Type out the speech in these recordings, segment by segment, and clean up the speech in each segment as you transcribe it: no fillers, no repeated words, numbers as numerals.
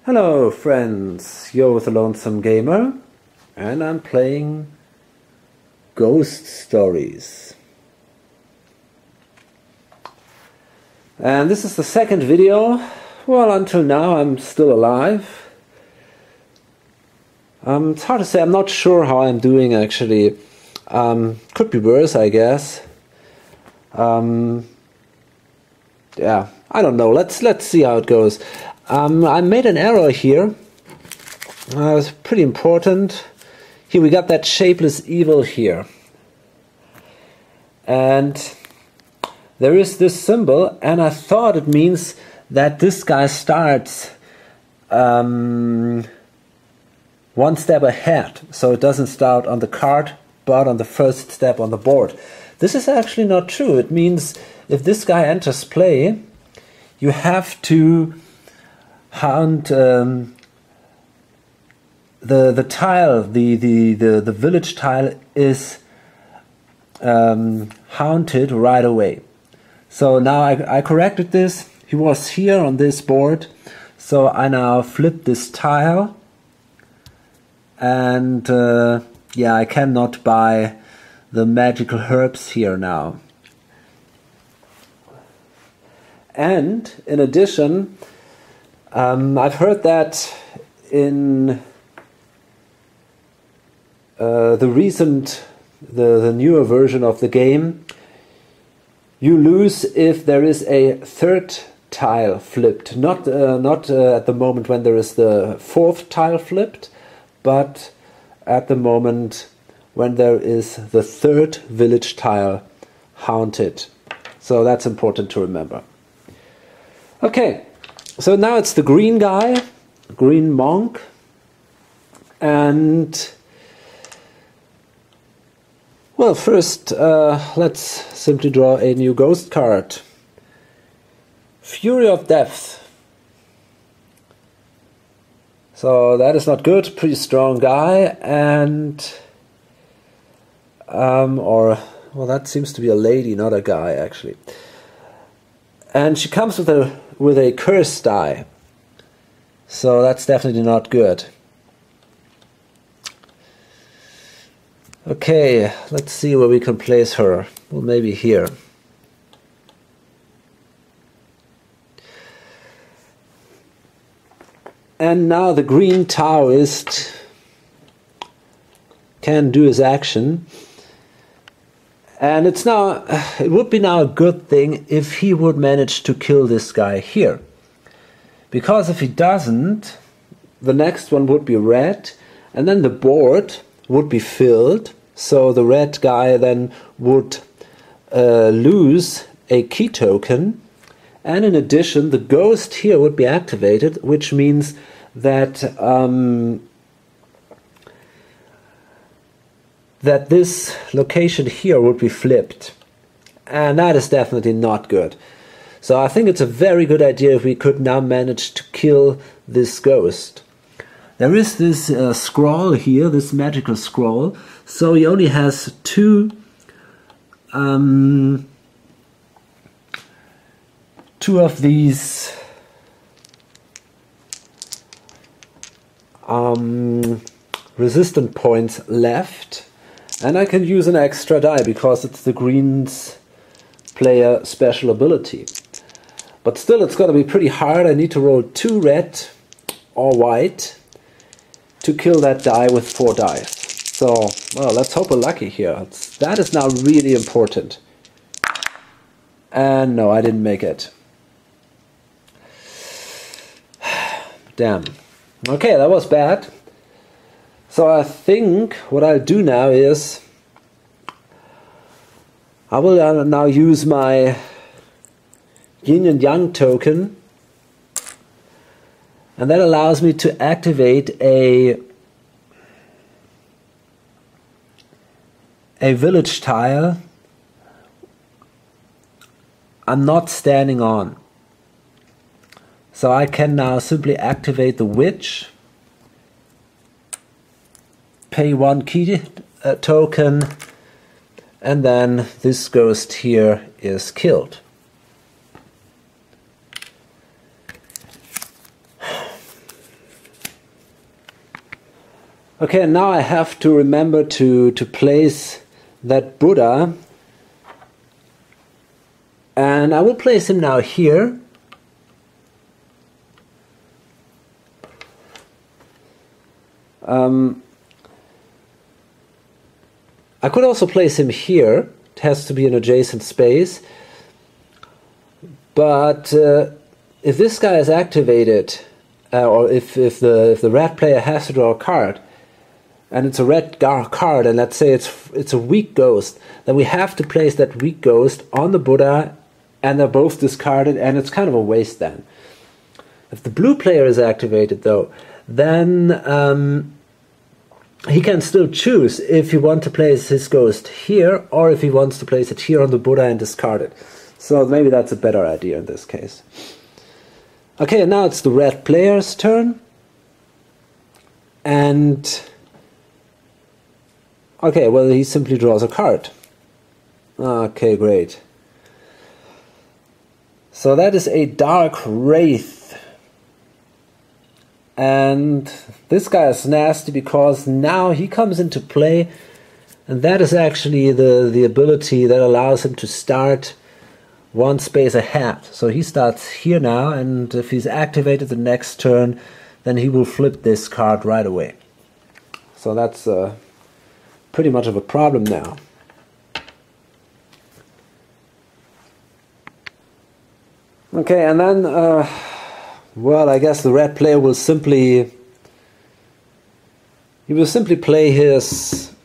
Hello friends, you're with the Lonesome Gamer and I'm playing Ghost Stories. And this is the second video. Well, until now I'm still alive. It's hard to say, I'm not sure how I'm doing actually. Could be worse, I guess. Yeah, I don't know. Let's see how it goes. I made an error here. It's pretty important. Here we got that shapeless evil here. And there is this symbol, and I thought it means that this guy starts one step ahead. So it doesn't start on the card, but on the first step on the board. This is actually not true. It means if this guy enters play, you have to hunt the tile, the village tile is haunted right away. So now I corrected this. He was here on this board, so I now flip this tile, and yeah, I cannot buy the magical herbs here now. And in addition, I've heard that in the newer version of the game, you lose if there is a third tile flipped. Not at the moment when there is the fourth tile flipped, but at the moment when there is the third village tile haunted. So that's important to remember. Okay. So now it's the green guy, green monk, and well, first let's simply draw a new ghost card. Fury of Death. So that is not good, pretty strong guy, and well, that seems to be a lady, not a guy actually. And she comes with a curse die, so that's definitely not good. Okay, let's see where we can place her. Well, maybe here. And now the green Taoist can do his action. And it would be now a good thing if he would manage to kill this guy here. Because if he doesn't, the next one would be red, and then the board would be filled, so the red guy then would lose a key token, and in addition the ghost here would be activated, which means that that this location here would be flipped, and that is definitely not good. So I think it's a very good idea if we could now manage to kill this ghost. There is this scroll here, this magical scroll, so he only has two of these resistant points left. And I can use an extra die because it's the green's player special ability. But still, it's going to be pretty hard. I need to roll 2 red or white to kill that die with 4 dice. So, well, let's hope we're lucky here. That is now really important. And no, I didn't make it. Damn. Okay, that was bad. So I think what I'll do now is I will now use my yin and yang token, and that allows me to activate a village tile I'm not standing on. So I can now simply activate the witch, pay 1 key token, and then this ghost here is killed. Okay, now I have to remember to place that Buddha, and I will place him now here. I could also place him here. It has to be an adjacent space. But if this guy is activated, or if the red player has to draw a card, and it's a red card, and let's say it's a weak ghost, then we have to place that weak ghost on the Buddha, and they're both discarded, and it's kind of a waste then. If the blue player is activated, though, then he can still choose if he wants to place his ghost here, or if he wants to place it here on the Buddha and discard it. So maybe that's a better idea in this case. Okay, now it's the red player's turn. And okay, well, he simply draws a card. Okay, great. So that is a Dark Wraith. And this guy is nasty because now he comes into play, and that is actually the ability that allows him to start one space ahead. So he starts here now, and if he's activated the next turn, then he will flip this card right away. So that's pretty much of a problem now. Okay, and then well, I guess the red player will simply play his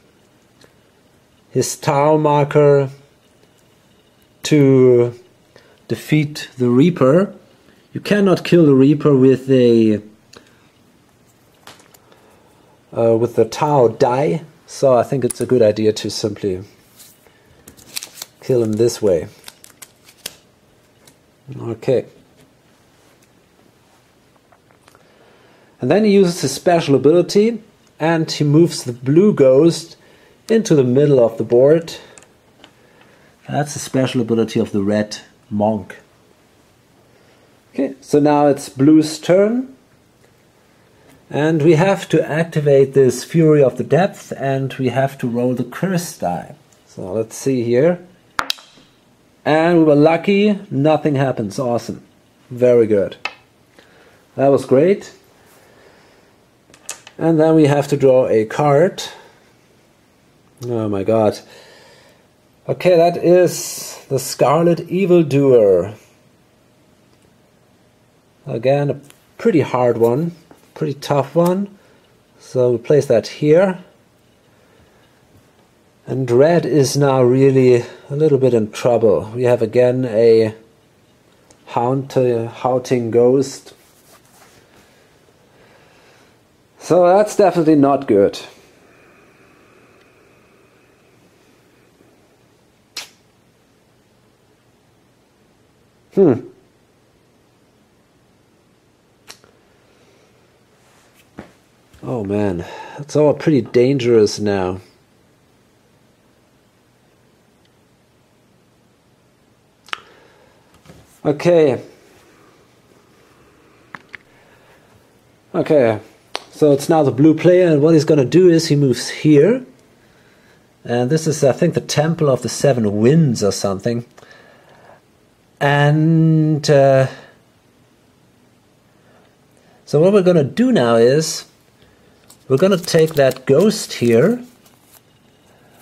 Tau marker to defeat the Reaper. You cannot kill the Reaper with the Tau die, so I think it's a good idea to simply kill him this way. Okay. And then he uses his special ability, and he moves the blue ghost into the middle of the board. That's the special ability of the red monk. Okay, so now it's blue's turn. And we have to activate this Fury of the Depth, and we have to roll the curse die. So let's see here. And we were lucky, nothing happens. Awesome. Very good. That was great. And then we have to draw a card. Oh my god. Okay, that is the Scarlet Evildoer. Again, a pretty hard one, pretty tough one. So we place that here. And red is now really a little bit in trouble. We have again a Haunting Ghost. So that's definitely not good. Oh man, that's all pretty dangerous now. Okay. Okay. So it's now the blue player, and what he's going to do is he moves here. And this is, I think, the Temple of the Seven Winds or something. And so what we're going to do now is we're going to take that ghost here,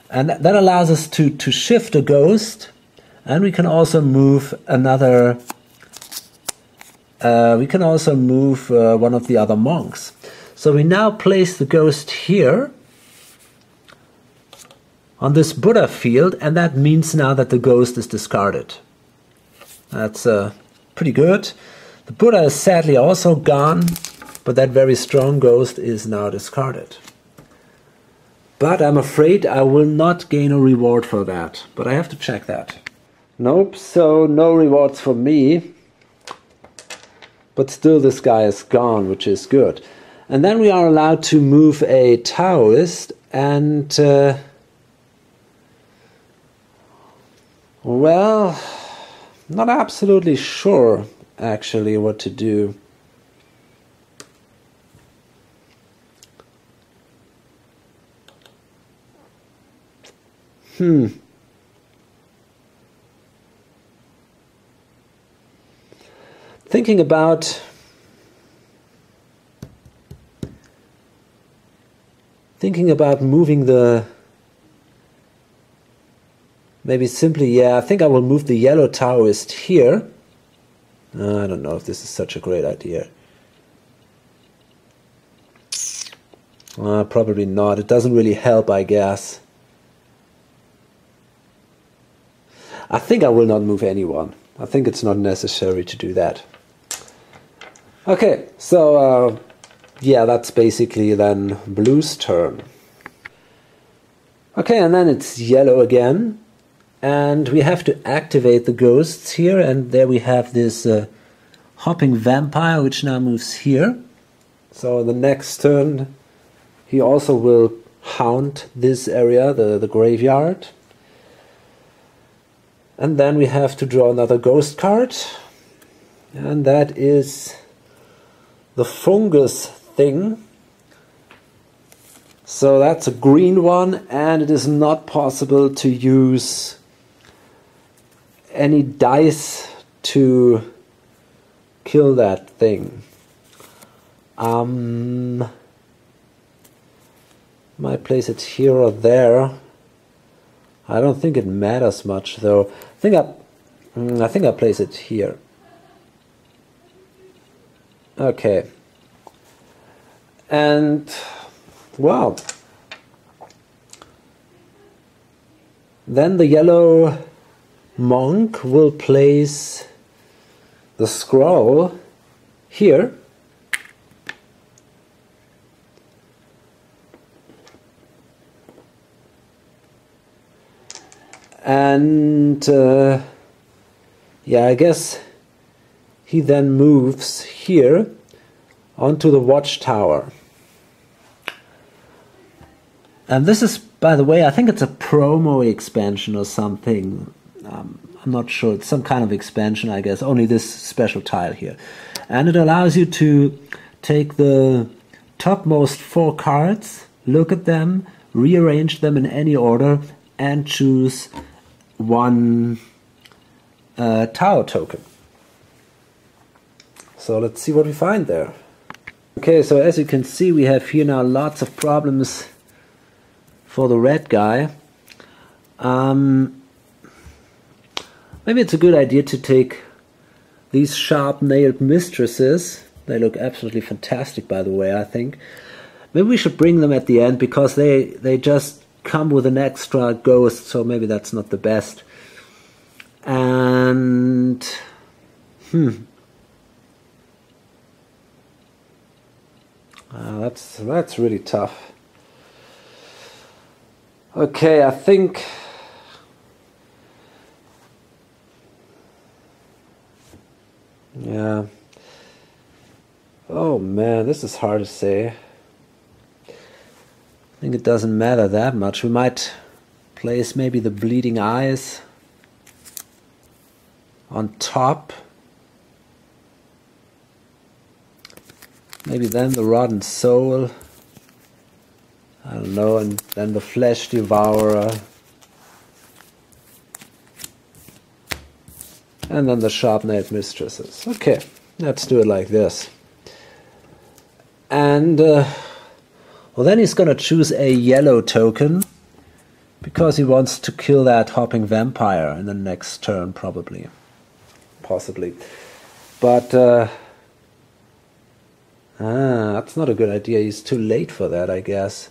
and that allows us to shift a ghost, and we can also move another. We can also move one of the other monks. So we now place the ghost here on this Buddha field, and that means now that the ghost is discarded. That's pretty good. The Buddha is sadly also gone, but that very strong ghost is now discarded. But I'm afraid I will not gain a reward for that, but I have to check that. Nope, so no rewards for me. But still this guy is gone, which is good. And then we are allowed to move a Taoist, and well, not absolutely sure actually what to do. Thinking about moving the, maybe simply, yeah, I think I will move the yellow Taoist here. I don't know if this is such a great idea. Probably not. It doesn't really help, I guess. I think I will not move anyone. I think it's not necessary to do that. Okay, so yeah, that's basically then blue's turn. Okay, and then it's yellow again. And we have to activate the ghosts here, and there we have this hopping vampire, which now moves here. So the next turn, he also will haunt this area, the graveyard. And then we have to draw another ghost card, and that is the fungus thing. So that's a green one, and it is not possible to use any dice to kill that thing. Might place it here or there. I don't think it matters much though. I think I place it here. Okay. And wow. Then the yellow monk will place the scroll here. And yeah, I guess he then moves here onto the watchtower. And this is, by the way, I think it's a promo expansion or something. I'm not sure. It's some kind of expansion, I guess. Only this special tile here. And it allows you to take the topmost 4 cards, look at them, rearrange them in any order, and choose one tower token. So let's see what we find there. Okay, so as you can see, we have here now lots of problems for the red guy. Maybe it's a good idea to take these sharp-nailed mistresses. They look absolutely fantastic, by the way, I think. Maybe we should bring them at the end, because they just come with an extra ghost, so maybe that's not the best. And that's really tough. Okay, I think yeah. Oh man, this is hard to say. I think it doesn't matter that much. We might place maybe the bleeding eyes on top. Maybe then the rotten soul. I don't know, and then the flesh devourer. And then the sharp-nailed mistresses. Okay, let's do it like this. And well, then he's gonna choose a yellow token, because he wants to kill that hopping vampire in the next turn, probably. Possibly. But that's not a good idea. He's too late for that, I guess.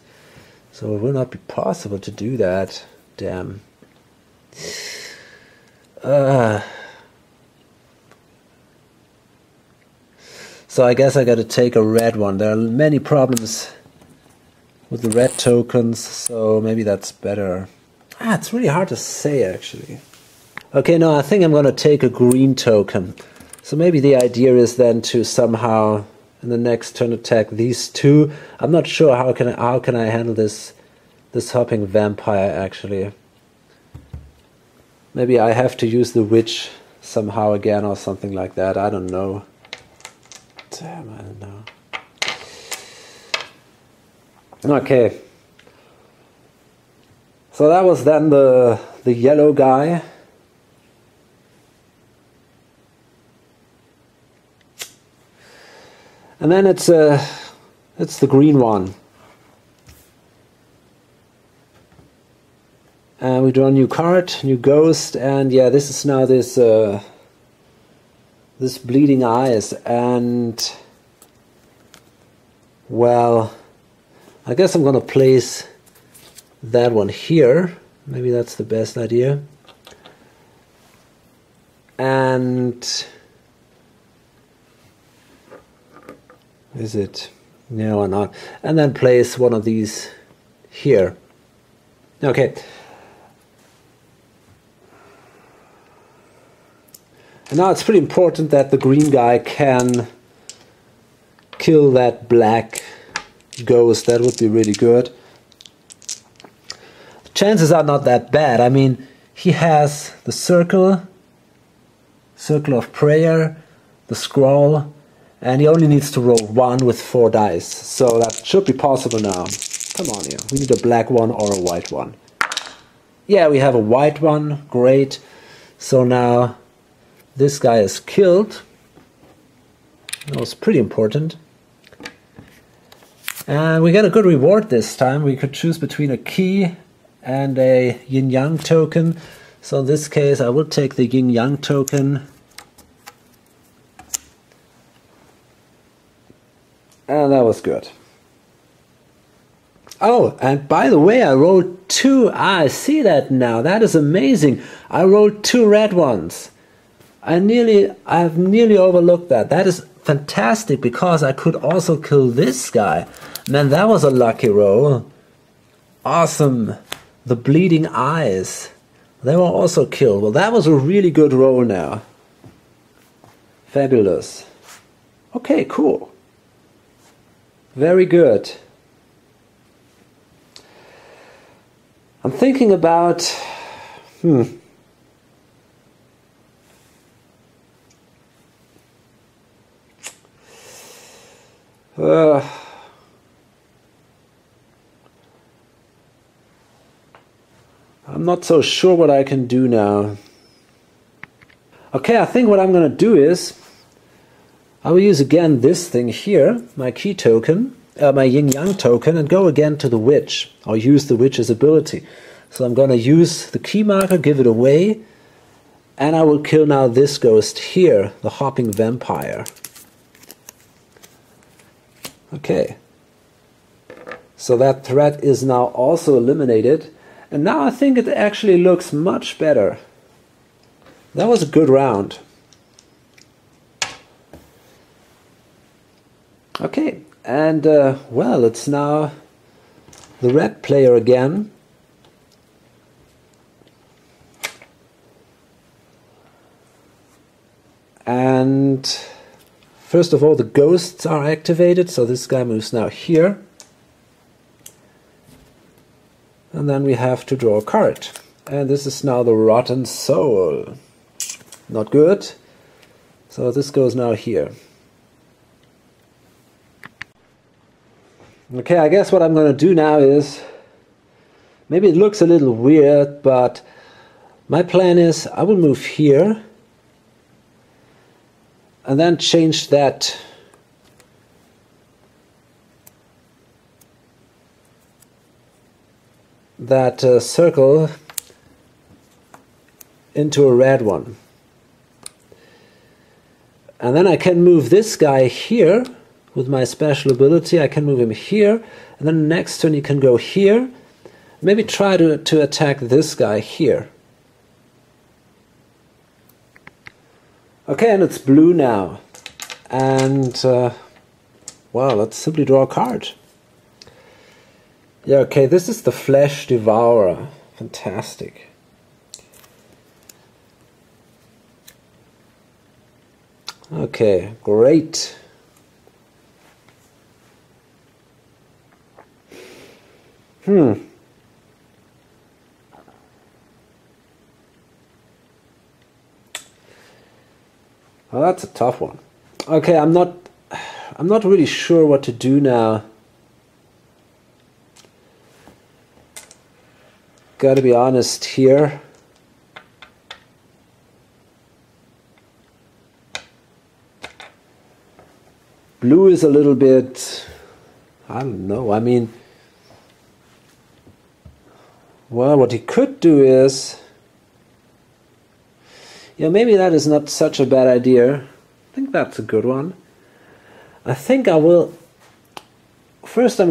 So it will not be possible to do that. Damn. So I guess I gotta take a red one. There are many problems with the red tokens, so maybe that's better. It's really hard to say, actually. Okay, no, I think I'm gonna take a green token. So maybe the idea is then to somehow, in the next turn, attack these two. I'm not sure how can I handle this hopping vampire, actually. Maybe I have to use the witch somehow again or something like that. I don't know. Damn, I don't know. Okay. So that was then the yellow guy. And then it's the green one. And we draw a new card, new ghost, and yeah, this is now this this bleeding eyes, and well, I guess I'm gonna place that one here. Maybe that's the best idea. And is it? No, or not. And then place one of these here. Okay. And now it's pretty important that the green guy can kill that black ghost. That would be really good. The chances are not that bad. I mean, he has the circle of prayer, the scroll, and he only needs to roll 1 with 4 dice. So that should be possible now. Come on here. We need a black one or a white one. Yeah, we have a white one. Great. So now this guy is killed. That was pretty important. And we get a good reward this time. We could choose between a key and a yin-yang token. So in this case, I will take the yin-yang token. And that was good. Oh, and by the way, I rolled 2. I see that now. That is amazing. I rolled 2 red ones. I've nearly overlooked that. That is fantastic because I could also kill this guy. Man, that was a lucky roll. Awesome. The bleeding eyes. They were also killed. Well, that was a really good roll now. Fabulous. Okay, cool. Very good. I'm thinking about... I'm not so sure what I can do now. Okay, I think what I'm going to do is I will use again this thing here, my key token, my yin-yang token, and go again to the witch. I'll use the witch's ability. So I'm going to use the key marker, give it away, and I will kill now this ghost here, the hopping vampire. Okay. So that threat is now also eliminated. And now I think it actually looks much better. That was a good round. Okay, and well, it's now the red player again. And first of all, the ghosts are activated, so this guy moves now here. And then we have to draw a card. And this is now the Rotten Soul. Not good. So this goes now here. Okay, I guess what I'm going to do now is, maybe it looks a little weird, but my plan is I will move here and then change that circle into a red one. And then I can move this guy here with my special ability. I can move him here, and then next turn he can go here. Maybe try to attack this guy here. Okay, and it's blue now. And, well, let's simply draw a card. Yeah, okay, this is the Flesh Devourer. Fantastic. Okay, great. Well, that's a tough one. Okay, I'm not really sure what to do now. Gotta be honest here. Blue is a little bit, I don't know, I mean, well, what he could do is, yeah, maybe that is not such a bad idea. I think that's a good one. I think I will, first I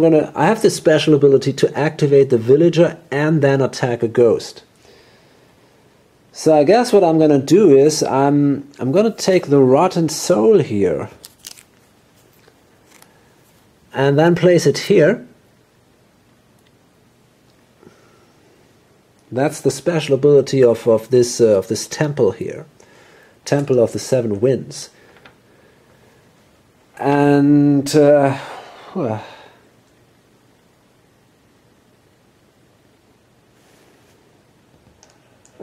have this special ability to activate the villager and then attack a ghost. So I guess what I'm gonna do is, I'm gonna take the rotten soul here. And then place it here. That's the special ability of this temple here, Temple of the Seven Winds. And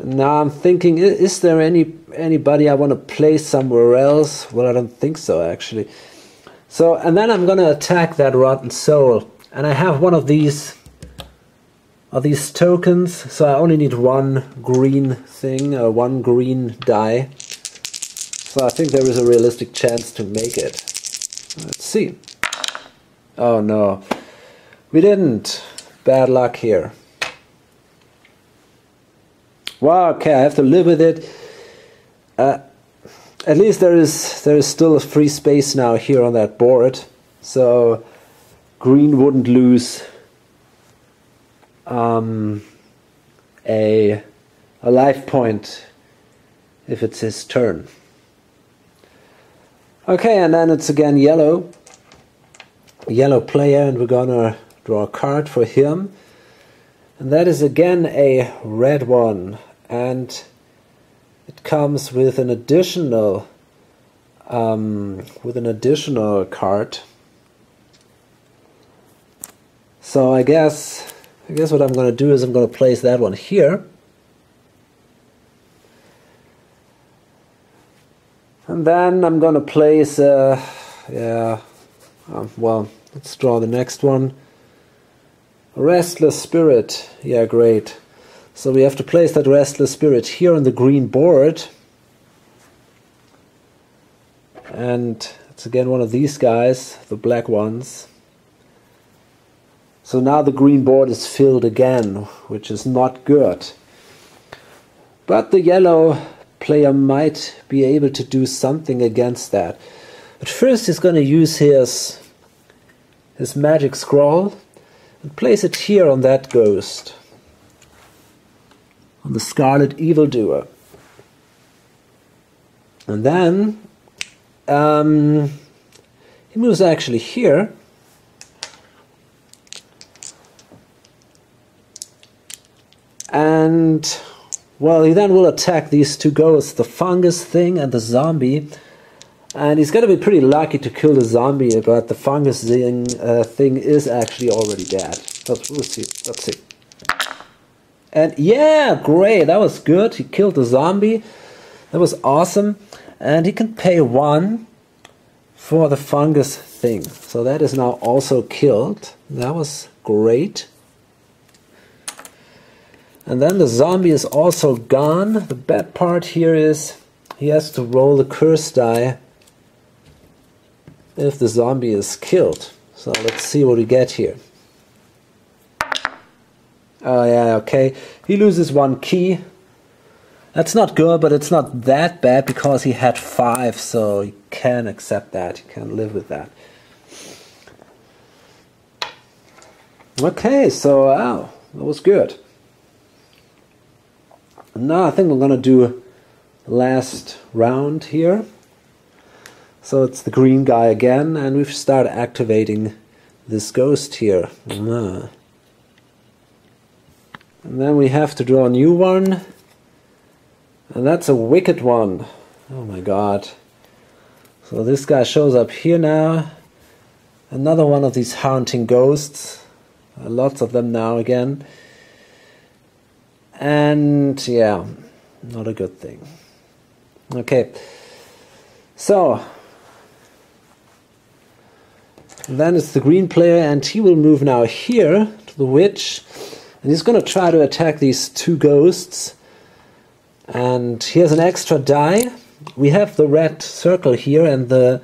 now I'm thinking, is there anybody I want to place somewhere else? Well, I don't think so actually. So, and then I'm going to attack that rotten soul, and I have one of these tokens, so I only need one green thing, one green die. So I think there is a realistic chance to make it. Let's see. Oh no, we didn't. Bad luck here. Well, okay, I have to live with it. At least there is still a free space now here on that board, so green wouldn't lose a life point if it's his turn. Okay, and then it's again yellow player, and we're gonna draw a card for him, and that is again a red one, and it comes with an additional card. So I guess what I'm going to do is I'm going to place that one here, and then I'm going to place well, let's draw the next one. A restless spirit. Yeah, great. So we have to place that restless spirit here on the green board. And it's again one of these guys, the black ones. So now the green board is filled again, which is not good. But the yellow player might be able to do something against that. But first he's going to use his magic scroll and place it here on that ghost. On the Scarlet Evildoer. And then he moves actually here. And well, he then will attack these two ghosts, the fungus thing and the zombie. And he's going to be pretty lucky to kill the zombie, but the fungus thing is actually already dead. But we'll see. Let's see. And yeah, great, that was good. He killed the zombie. That was awesome. And he can pay 1 for the fungus thing. So that is now also killed. That was great. And then the zombie is also gone. The bad part here is he has to roll the curse die if the zombie is killed. So let's see what we get here. Oh yeah, okay. He loses 1 key. That's not good, but it's not that bad because he had 5, so you can accept that. You can live with that. Okay, so wow, that was good. Now I think we're gonna do the last round here. So it's the green guy again, and we've started activating this ghost here. And then we have to draw a new one. And that's a wicked one. Oh my god. So this guy shows up here now. Another one of these haunting ghosts. Lots of them now again. And yeah, not a good thing. Okay. So then it's the green player, and he will move now here to the witch. And he's going to try to attack these two ghosts. And here's an extra die. We have the red circle here and this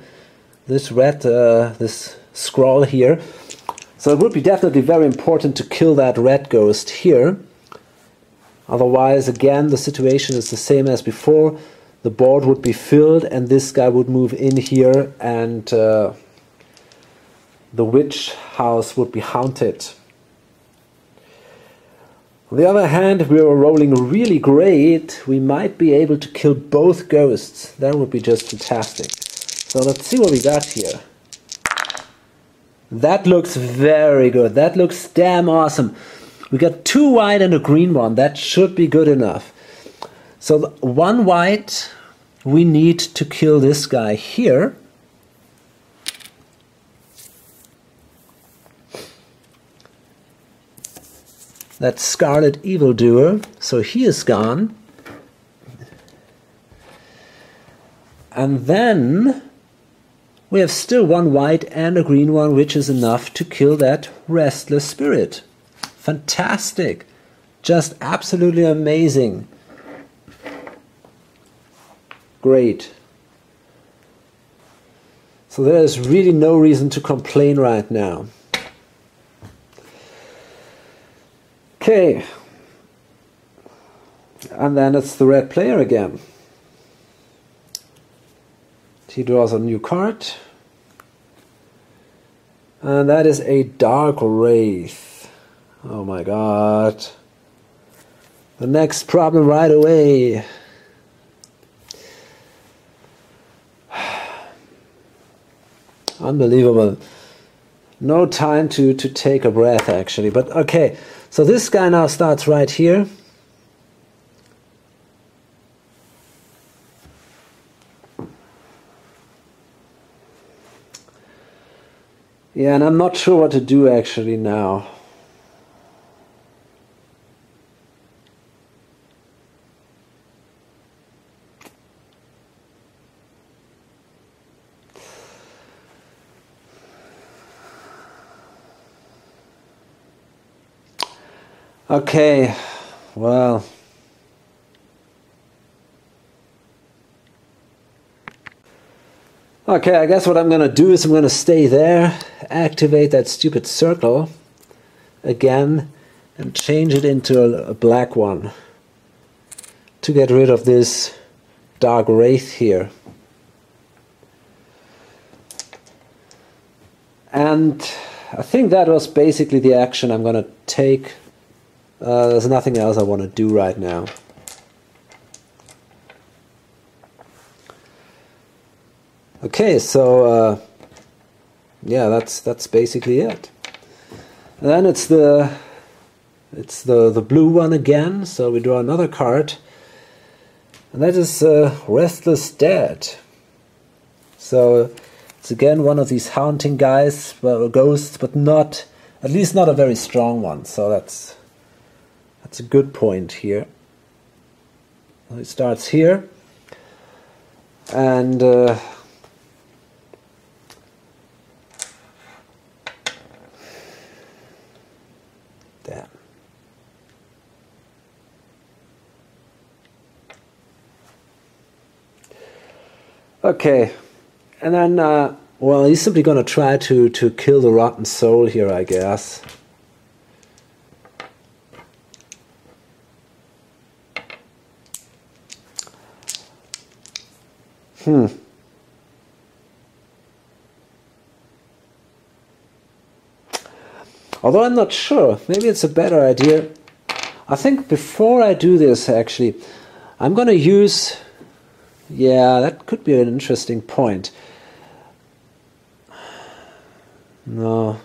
scroll here. So it would be definitely very important to kill that red ghost here. Otherwise, again, the situation is the same as before. The board would be filled and this guy would move in here and the witch house would be haunted. On the other hand, if we were rolling really great, we might be able to kill both ghosts. That would be just fantastic. So let's see what we got here. That looks very good. That looks damn awesome. We got 2 white and a green one. That should be good enough. So 1 white, we need to kill this guy here. That's Scarlet Evildoer. So he is gone. And then we have still 1 white and a green one, which is enough to kill that restless spirit. Fantastic. Just absolutely amazing. Great. So there is really no reason to complain right now. Okay. And then it's the red player again. He draws a new card. And that is a Dark Wraith. Oh my god. The next problem right away. Unbelievable. No time to take a breath actually. But okay. So this guy now starts right here. Yeah, and I'm not sure what to do actually now. Okay, well. Okay, I guess what I'm going to do is I'm going to stay there, activate that stupid circle again, and change it into a black one to get rid of this Dark Wraith here. And I think that was basically the action I'm going to take. There's nothing else I want to do right now. Okay, so yeah, that's basically it. And then it's the blue one again. So we draw another card, and that is Restless Dead. So it's again one of these haunting guys, well, ghosts, but not, at least not a very strong one. So that's a good point here. It starts here, and damn. Okay, and then well, he's simply going to try to kill the rotten soul here, I guess. Although I'm not sure, maybe it's a better idea. I think before I do this, actually, I'm going to use... Yeah, that could be an interesting point. No.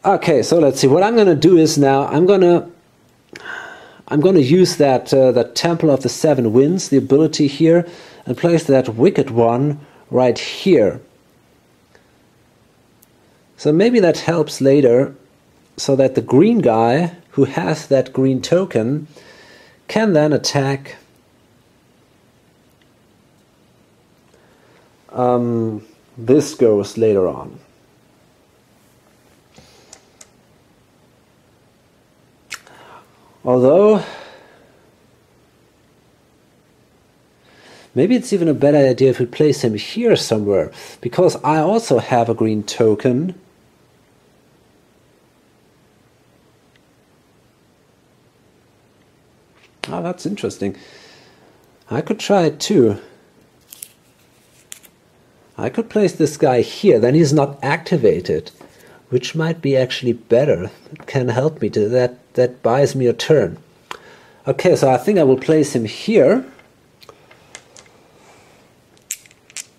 Okay, so let's see. What I'm going to do is now I'm going to use that that Temple of the Seven Winds, the ability here, and place that Wicked One right here. So maybe that helps later, so that the green guy who has that green token can then attack this ghost later on. Although, maybe it's even a better idea if we place him here somewhere, because I also have a green token. Oh, that's interesting. I could try it too. I could place this guy here, then he's not activated, which might be actually better. It can help me to that buys me a turn. Okay, so I think I will place him here.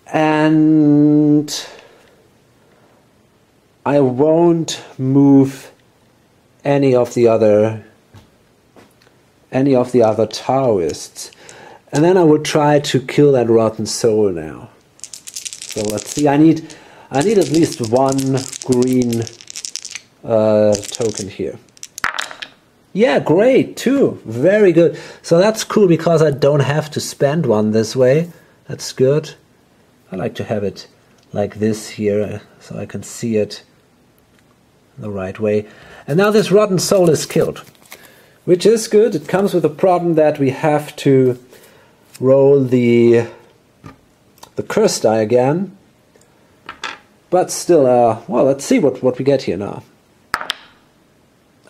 And I won't move any of the other Taoists. And then I will try to kill that rotten soul now. So let's see, I need at least one green token here. Yeah, great, 2. Very good. So that's cool because I don't have to spend one this way. That's good. I like to have it like this here so I can see it the right way. And now this rotten soul is killed, which is good. It comes with a problem that we have to roll the curse die again. But still, well, let's see what we get here now.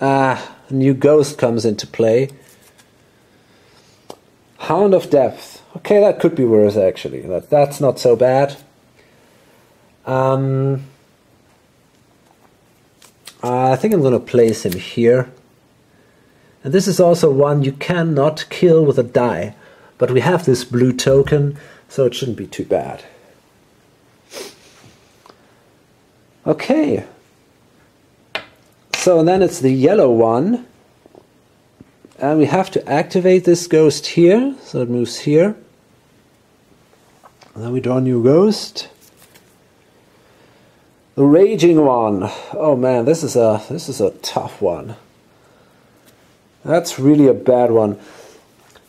A new ghost comes into play. Hound of Depth. Okay, that could be worse actually. That's not so bad. I think I'm going to place him here. And this is also one you cannot kill with a die. But we have this blue token, so it shouldn't be too bad. Okay. So then it's the yellow one. And we have to activate this ghost here, so it moves here. And then we draw a new ghost. The raging one. Oh man, this is a tough one. That's really a bad one.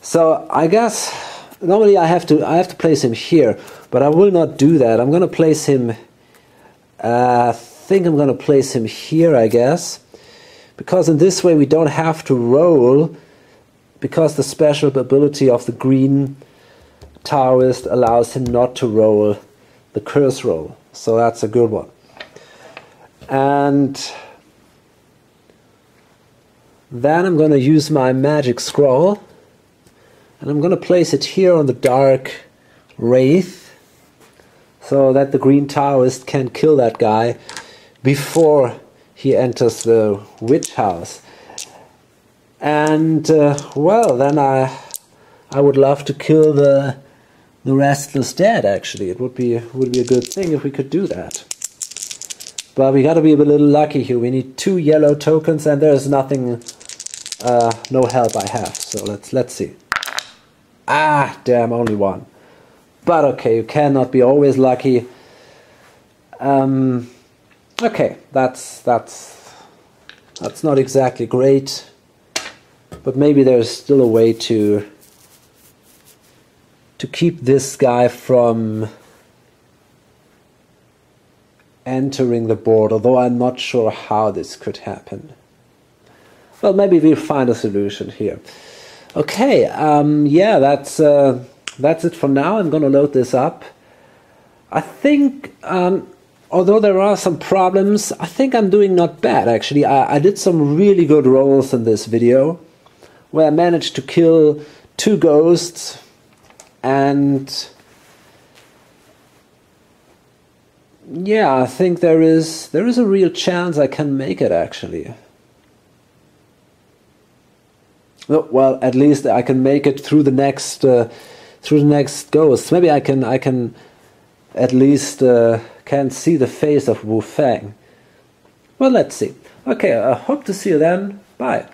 So I guess normally I have to place him here, but I will not do that. I'm going to place him. I think I'm going to place him here, I guess, because in this way we don't have to roll, because the special ability of the green Taoist allows him not to roll the curse roll. So that's a good one. And then I'm going to use my magic scroll, and I'm going to place it here on the dark wraith, so that the green Taoist can kill that guy before he enters the witch house. And well, then I would love to kill the restless dead. Actually, it would be a good thing if we could do that. But we got to be a little lucky here. We need 2 yellow tokens, and there's nothing, no help I have. So let's see. Ah, damn, only 1. But okay, you cannot be always lucky. Okay, that's not exactly great, but maybe there's still a way to keep this guy from entering the board, although I'm not sure how this could happen. Well, maybe we'll find a solution here. Okay, yeah, that's it for now. I'm going to load this up. I think, although there are some problems, I think I'm doing not bad, actually. I did some really good rolls in this video, where I managed to kill 2 ghosts, and yeah, I think there is a real chance I can make it, actually. Well, at least I can make it through the next ghost. Maybe I can at least can see the face of Wu Fang. Well, let's see. Okay, I hope to see you then. Bye.